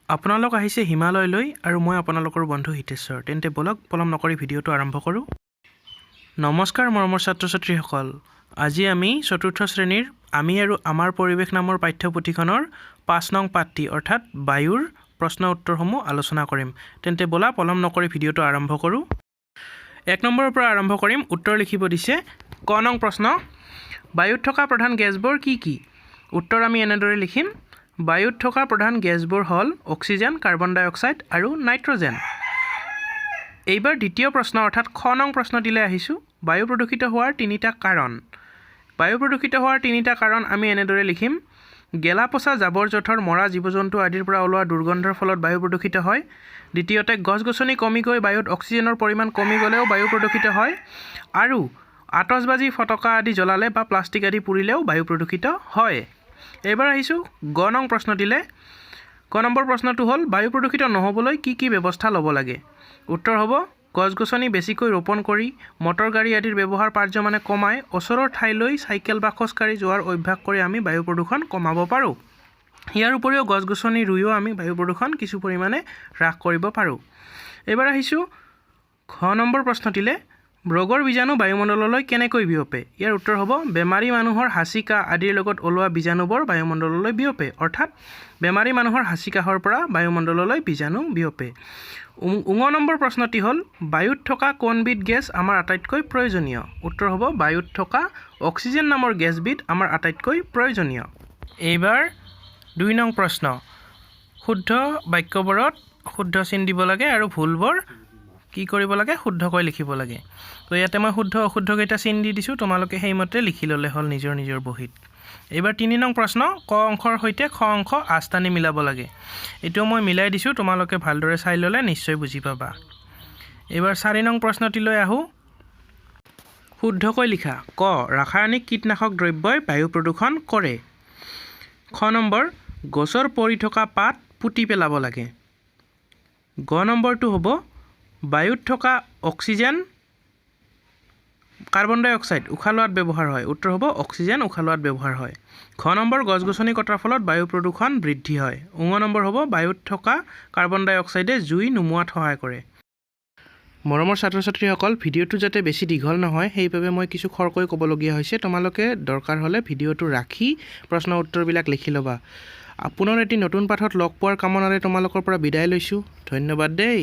আপোনালোক আহিছে হিমালয়লৈ আৰু মই আপোনালোকৰ বন্ধু হিতেশ্বৰ। তেন্তে বলক পলম নকৰি ভিডিঅ'টো আৰম্ভ কৰোঁ। নমস্কাৰ মৰমৰ ছাত্ৰ ছাত্ৰীসকল। আজি আমি চতুৰ্থ শ্ৰেণীৰ আমি আৰু আমাৰ পৰিৱেশ নামৰ পাঠ্যপুথিখনৰ ৫ নং পাঠটি অৰ্থাৎ বায়ুৰ প্ৰশ্ন উত্তৰসমূহ আলোচনা কৰিম। তেন্তে বলা পলম নকৰি ভিডিঅ'টো আৰম্ভ কৰোঁ। ১ নম্বৰৰ পৰা আৰম্ভ কৰিম। উত্তৰ লিখিব দিছে। ক নং প্ৰশ্ন, বায়ুত থকা প্ৰধান গেছবোৰ কি কি? উত্তৰ আমি এনেদৰে লিখিম। বায়ুত থকা প্ৰধান গেছবোৰ হ'ল অক্সিজেন, কাৰ্বন ডাই অক্সাইড আৰু নাইট্ৰজেন। এইবাৰ দ্বিতীয় প্ৰশ্ন অৰ্থাৎ খ নং প্ৰশ্নটিলৈ আহিছোঁ। বায়ু প্ৰদূষিত হোৱাৰ তিনিটা কাৰণ। বায়ু প্ৰদূষিত হোৱাৰ তিনিটা কাৰণ আমি এনেদৰে লিখিম। গেলা পচা জাবৰ জোঁথৰ, মৰা জীৱ জন্তু আদিৰ পৰা ওলোৱা দুৰ্গন্ধৰ ফলত বায়ু প্ৰদূষিত হয়। দ্বিতীয়তে গছ গছনি কমি গৈ বায়ুত অক্সিজেনৰ পৰিমাণ কমি গ'লেও বায়ু প্ৰদূষিত হয়। আৰু আতচবাজি, ফটকা আদি জ্বলালে বা প্লাষ্টিক আদি পুৰিলেও বায়ু প্ৰদূষিত হয়। এইবাৰ আহিছোঁ গ নং প্ৰশ্নটিলৈ। ক নম্বৰ প্ৰশ্নটো হ'ল বায়ু প্ৰদূষিত নহ'বলৈ কি কি ব্যৱস্থা ল'ব লাগে? উত্তৰ হ'ব গছ গছনি বেছিকৈ ৰোপণ কৰি, মটৰ গাড়ী আদিৰ ব্যৱহাৰ পাৰ্যমানে কমাই, ওচৰৰ ঠাইলৈ চাইকেল বা খোজকাঢ়ি যোৱাৰ অভ্যাস কৰি আমি বায়ু প্ৰদূষণ কমাব পাৰোঁ। ইয়াৰ উপৰিও গছ গছনি ৰুইও আমি বায়ু প্ৰদূষণ কিছু পৰিমাণে হ্ৰাস কৰিব পাৰোঁ। এইবাৰ আহিছোঁ ঘ নম্বৰ প্ৰশ্নটিলৈ। ৰোগৰ বীজাণু বায়ুমণ্ডললৈ কেনেকৈ বিয়পে? ইয়াৰ উত্তৰ হ'ব বেমাৰী মানুহৰ হাঁচি কাহ আদিৰ লগত ওলোৱা বীজাণুবোৰ বায়ুমণ্ডললৈ বিয়পে। অৰ্থাৎ বেমাৰী মানুহৰ হাঁচি কাহৰ পৰা বায়ুমণ্ডললৈ বীজাণু বিয়পে। ঙ নম্বৰ প্ৰশ্নটি হ'ল বায়ুত থকা কোনবিধ গেছ আমাৰ আটাইতকৈ প্ৰয়োজনীয়? উত্তৰ হ'ব বায়ুত থকা অক্সিজেন নামৰ গেছবিধ আমাৰ আটাইতকৈ প্ৰয়োজনীয়। এইবাৰ ২ নং প্ৰশ্ন। শুদ্ধ বাক্যবোৰত শুদ্ধ চিন দিব লাগে আৰু ভুলবোৰ কি কৰিব লাগে? শুদ্ধকৈ লিখিব লাগে। তো ইয়াতে মই শুদ্ধ অশুদ্ধকেইটা চিন দি দিছোঁ, তোমালোকে সেইমতে লিখি ল'লে হ'ল নিজৰ নিজৰ বহীত। এইবাৰ ৩ নং প্ৰশ্ন। ক অংশৰ সৈতে খ অংশ আঁচটানি মিলাব লাগে। এইটো মই মিলাই দিছোঁ, তোমালোকে ভালদৰে চাই ল'লে নিশ্চয় বুজি পাবা। এইবাৰ ৪ নং প্ৰশ্নটিলৈ আহোঁ। শুদ্ধকৈ লিখা। ক ৰাসায়নিক কীটনাশক দ্ৰব্যই বায়ু প্ৰদূষণ কৰে। খ নম্বৰ গছৰ পৰি থকা পাত পুতি পেলাব লাগে। গ নম্বৰটো হ'ব বায়ুত থকা অক্সিজেন, কাৰ্বন ডাই অক্সাইড উশাহ লোৱাত ব্যৱহাৰ হয়। উত্তৰ হ'ব অক্সিজেন উশাহ লোৱাত ব্যৱহাৰ হয়। ঘ নম্বৰ গছ গছনি কটাৰ ফলত বায়ু প্ৰদূষণ বৃদ্ধি হয়। ঙ নম্বৰ হ'ব বায়ুত থকা কাৰ্বন ডাই অক্সাইডে জুই নুমুৱাত সহায় কৰে। মৰমৰ ছাত্ৰ ছাত্ৰীসকল, ভিডিঅ'টো যাতে বেছি দীঘল নহয় সেইবাবে মই কিছু খৰকৈ ক'বলগীয়া হৈছে। তোমালোকে দৰকাৰ হ'লে ভিডিঅ'টো ৰাখি প্ৰশ্ন উত্তৰবিলাক লিখি ল'বা। পুনৰ এটি নতুন পাঠত লগ পোৱাৰ কামনাৰে তোমালোকৰ পৰা বিদায় লৈছোঁ। ধন্যবাদ দেই।